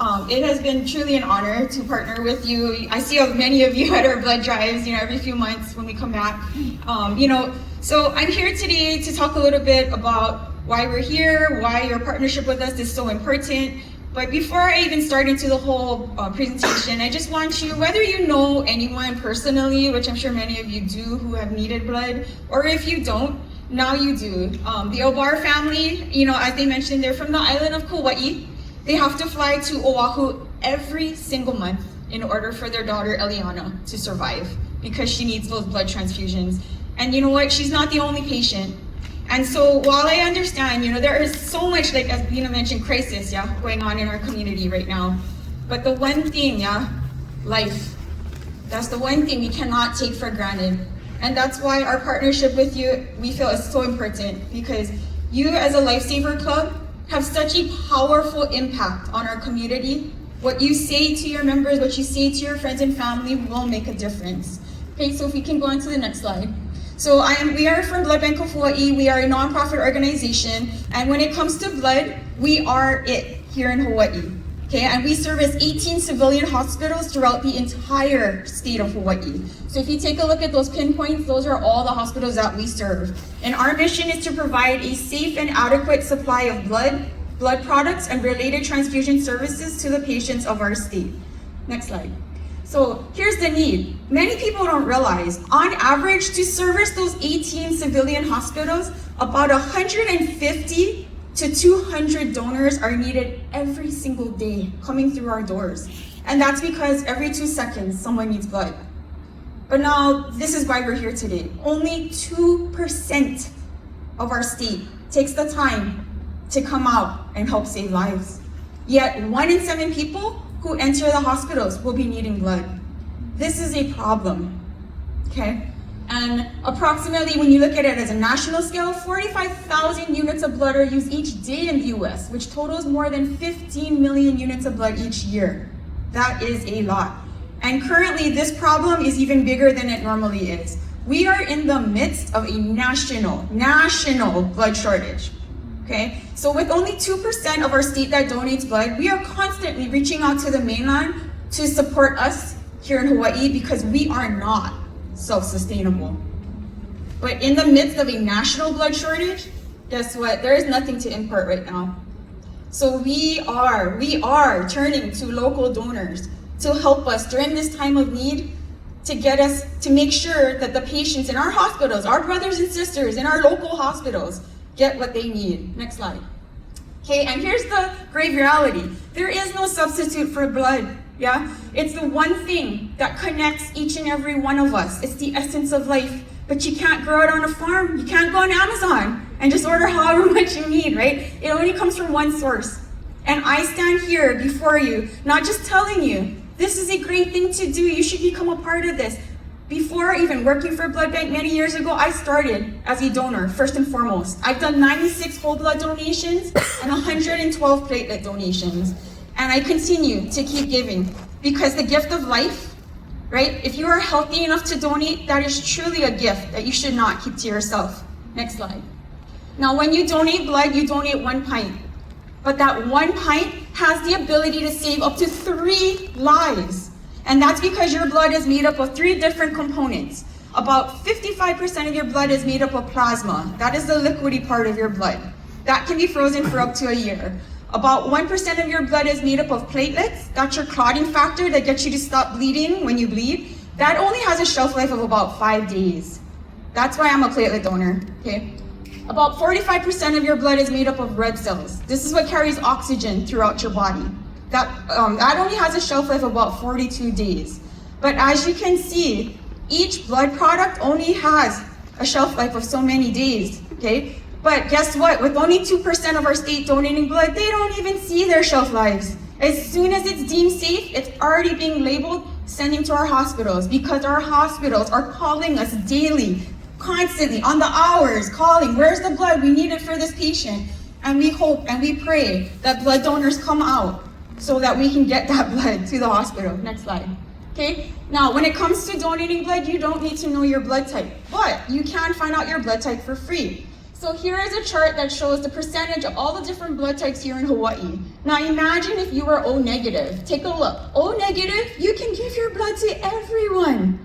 It has been truly an honor to partner with you. I see many of you at our blood drives, every few months when we come back. So I'm here today to talk a little bit about why we're here, why your partnership with us is so important. But before I even start into the whole presentation, I just want you, whether you know anyone personally, which I'm sure many of you do who have needed blood, or if you don't, now you do. The Obar family, as they mentioned, they're from the island of Kauai. They have to fly to Oahu every single month in order for their daughter Eliana to survive because she needs those blood transfusions. And you know what? She's not the only patient. And so while I understand, there is so much, like as Bina mentioned, crisis, going on in our community right now. But the one thing, life. That's the one thing we cannot take for granted. And that's why our partnership with you, we feel is so important, because you as a Lifesaver Club have such a powerful impact on our community. What you say to your members, what you say to your friends and family will make a difference. Okay, so if we can go on to the next slide. So we are from Blood Bank of Hawaii. We are a nonprofit organization, and when it comes to blood, we are it here in Hawaii. Okay, and we service 18 civilian hospitals throughout the entire state of Hawaii. So if you take a look at those pinpoints, those are all the hospitals that we serve. And our mission is to provide a safe and adequate supply of blood products, and related transfusion services to the patients of our state. Next slide. So here's the need. Many people don't realize, on average, to service those 18 civilian hospitals, about 150 to 200 donors are needed every single day coming through our doors. And that's because every 2 seconds, someone needs blood. But now, this is why we're here today. Only 2% of our state takes the time to come out and help save lives. Yet 1 in 7 people who enter the hospitals will be needing blood. This is a problem, okay? And approximately, when you look at it as a national scale, 45,000 units of blood are used each day in the US, which totals more than 15 million units of blood each year. That is a lot. And currently, this problem is even bigger than it normally is. We are in the midst of a national blood shortage. Okay, so with only 2% of our state that donates blood, we are constantly reaching out to the mainland to support us here in Hawaii, because we are not self-sustainable. But in the midst of a national blood shortage, guess what? There is nothing to impart right now. So we are turning to local donors to help us during this time of need, to get us to make sure that the patients in our hospitals, our brothers and sisters in our local hospitals, get what they need. Next slide. Okay, and here's the grave reality. There is no substitute for blood, It's the one thing that connects each and every one of us. It's the essence of life. But you can't grow it on a farm. You can't go on Amazon and just order however much you need, right? It only comes from one source. And I stand here before you, not just telling you, this is a great thing to do. You should become a part of this. Before even working for Blood Bank many years ago, I started as a donor, first and foremost. I've done 96 whole blood donations and 112 platelet donations. And I continue to keep giving, because the gift of life, right? If you are healthy enough to donate, that is truly a gift that you should not keep to yourself. Next slide. Now, when you donate blood, you donate 1 pint. But that 1 pint has the ability to save up to 3 lives. And that's because your blood is made up of 3 different components. About 55% of your blood is made up of plasma. That is the liquidy part of your blood. That can be frozen for up to a year. About 1% of your blood is made up of platelets. That's your clotting factor that gets you to stop bleeding when you bleed. That only has a shelf life of about 5 days. That's why I'm a platelet donor, okay? About 45% of your blood is made up of red cells. This is what carries oxygen throughout your body. That only has a shelf life of about 42 days. But as you can see, each blood product only has a shelf life of so many days, okay? But guess what? With only 2% of our state donating blood, they don't even see their shelf lives. As soon as it's deemed safe, it's already being labeled, sending to our hospitals, because our hospitals are calling us daily, constantly, on the hours, calling, where's the blood? We need it for this patient. And we hope and we pray that blood donors come out so that we can get that blood to the hospital. Next slide. Okay, now when it comes to donating blood, you don't need to know your blood type, but you can find out your blood type for free. So here is a chart that shows the percentage of all the different blood types here in Hawaii. Now imagine if you were O negative. Take a look. O negative, you can give your blood to everyone.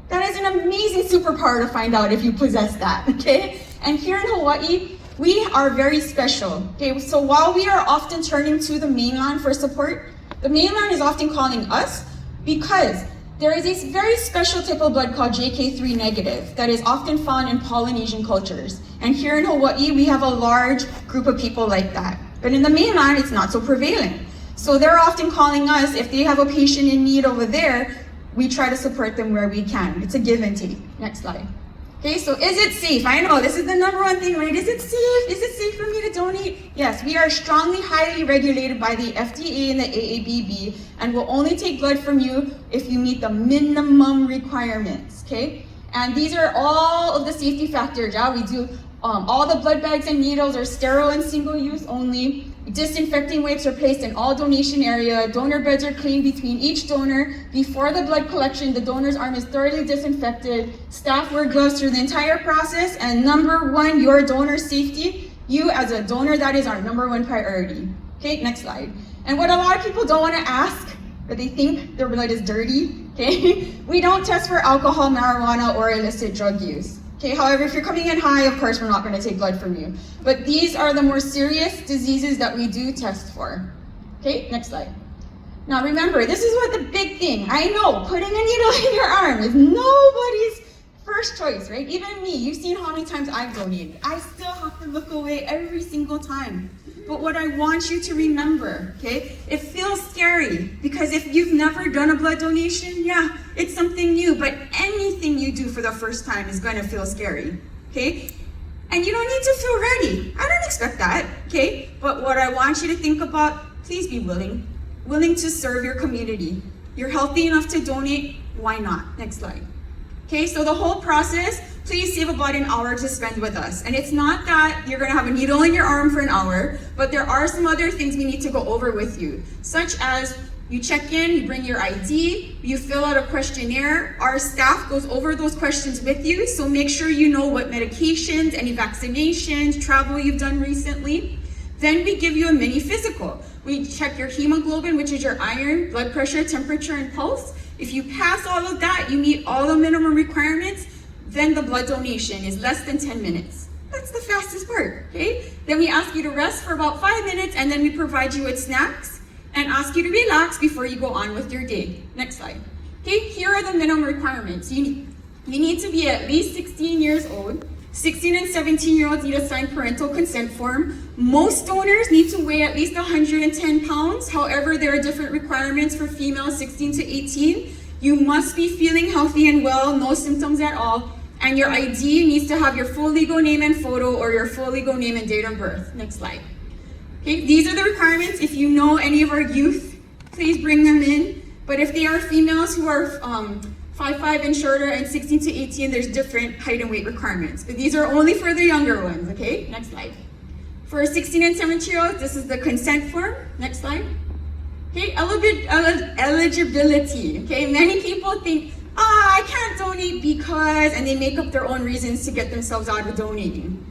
That is an amazing superpower to find out if you possess that, okay? And here in Hawaii, we are very special, okay? So while we are often turning to the mainland for support, the mainland is often calling us because there is a very special type of blood called JK3 negative that is often found in Polynesian cultures. And here in Hawaii, we have a large group of people like that. But in the mainland, it's not so prevalent. So they're often calling us, if they have a patient in need over there, we try to support them where we can. It's a give and take. Next slide. Okay, so is it safe? I know, this is the number one thing, right? Is it safe? Is it safe for me to donate? Yes, we are strongly, highly regulated by the FDA and the AABB, and will only take blood from you if you meet the minimum requirements, okay? And these are all of the safety factors, yeah? We do, all the blood bags and needles are sterile and single use only. Disinfecting wipes are placed in all donation area. Donor beds are cleaned between each donor. Before the blood collection, the donor's arm is thoroughly disinfected. Staff wear gloves through the entire process. And number one, your donor safety. You as a donor, that is our number one priority. Okay, next slide. And what a lot of people don't want to ask, but they think their blood is dirty, okay? We don't test for alcohol, marijuana, or illicit drug use. Okay, however, if you're coming in high, of course, we're not going to take blood from you. But these are the more serious diseases that we do test for. Okay, next slide. Now remember, this is what the big thing. I know, putting a needle in your arm is nobody's first choice, right? Even me, you've seen how many times I've donated. I still have to look away every single time. But what I want you to remember, okay, it feels scary because if you've never done a blood donation, yeah, it's something new, but anything you do for the first time is going to feel scary, okay? And you don't need to feel ready. I don't expect that, okay? But what I want you to think about, please be willing to serve your community. You're healthy enough to donate, why not? Next slide. Okay, so the whole process, please save about an hour to spend with us. And it's not that you're gonna have a needle in your arm for an hour, but there are some other things we need to go over with you, such as you check in, you bring your ID, you fill out a questionnaire. Our staff goes over those questions with you, so make sure you know what medications, any vaccinations, travel you've done recently. Then we give you a mini physical. We check your hemoglobin, which is your iron, blood pressure, temperature, and pulse. If you pass all of that, you meet all the minimum requirements, then the blood donation is less than 10 minutes. That's the fastest part, okay? Then we ask you to rest for about 5 minutes, and then we provide you with snacks and ask you to relax before you go on with your day. Next slide. Okay, here are the minimum requirements. You need to be at least 16 years old. 16 and 17-year-olds need a signed parental consent form. Most donors need to weigh at least 110 pounds. However, there are different requirements for females 16 to 18. You must be feeling healthy and well, no symptoms at all. And your ID needs to have your full legal name and photo or your full legal name and date of birth. Next slide. Okay, these are the requirements. If you know any of our youth, please bring them in. But if they are females who are 5'5" and shorter and 16 to 18, there's different height and weight requirements. But these are only for the younger ones, okay? Next slide. For 16 and 17-year-olds, this is the consent form. Next slide. Okay, eligibility. Okay, many people think, I can't donate because, and they make up their own reasons to get themselves out of donating.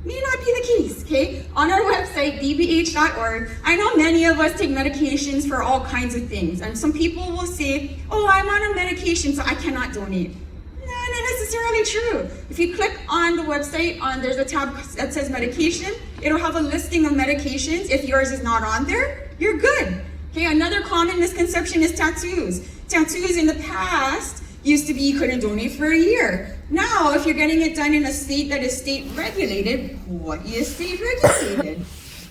May not be the case, okay? On our website, dbh.org, I know many of us take medications for all kinds of things, and some people will say, oh, I'm on a medication, so I cannot donate. No, not necessarily true. If you click on the website, there's a tab that says medication, it'll have a listing of medications. If yours is not on there, you're good. Okay, another common misconception is tattoos. Tattoos in the past used to be you couldn't donate for a year. Now, if you're getting it done in a state that is state regulated, what is state regulated?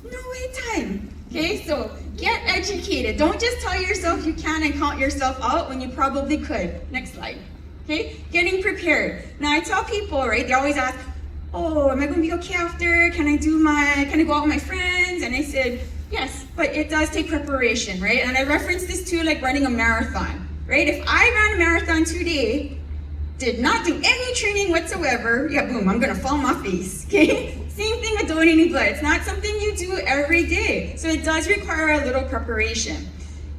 No wait time. Okay, so get educated. Don't just tell yourself you can and count yourself out when you probably could. Next slide. Okay, getting prepared. Now I tell people, right, they always ask, oh, am I going to be okay after? Can I go out with my friends? And I said, yes, but it does take preparation, right? And I reference this to like running a marathon, right? If I ran a marathon today, did not do any training whatsoever, yeah, boom, I'm gonna fall on my face, okay? Same thing with donating blood. It's not something you do every day. So it does require a little preparation.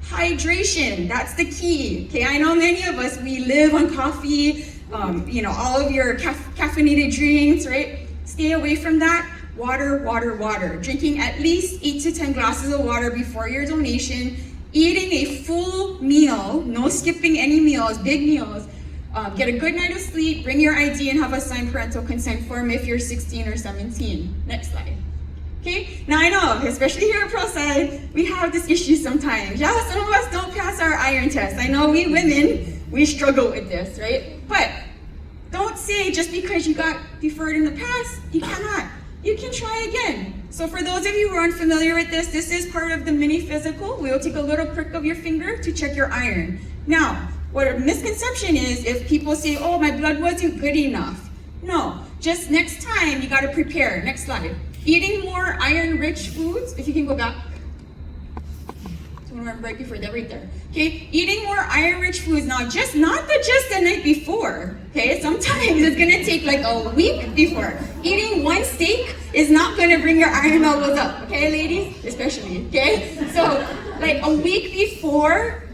Hydration, that's the key, okay? I know many of us, we live on coffee, all of your caffeinated drinks, right? Stay away from that. Water, water, water. Drinking at least 8 to 10 glasses of water before your donation. Eating a full meal, no skipping any meals, big meals. Get a good night of sleep, bring your ID and have a signed parental consent form if you're 16 or 17. Next slide. Okay, now I know, especially here at ProSide, we have this issue sometimes. Yeah, some of us don't pass our iron test. I know we women, we struggle with this, right? But don't say just because you got deferred in the past, you cannot. You can try again. So for those of you who are unfamiliar with this is part of the mini physical. We'll take a little prick of your finger to check your iron. Now, what a misconception is if people say, oh, my blood wasn't good enough. No, just next time you gotta prepare. Next slide. Eating more iron-rich foods, if you can go back. Right before that, right there. Okay, eating more iron-rich foods now, not just the night before. Okay, sometimes it's gonna take like a week before. Eating one steak is not gonna bring your iron levels up. Okay, ladies, especially. Okay, so like a week before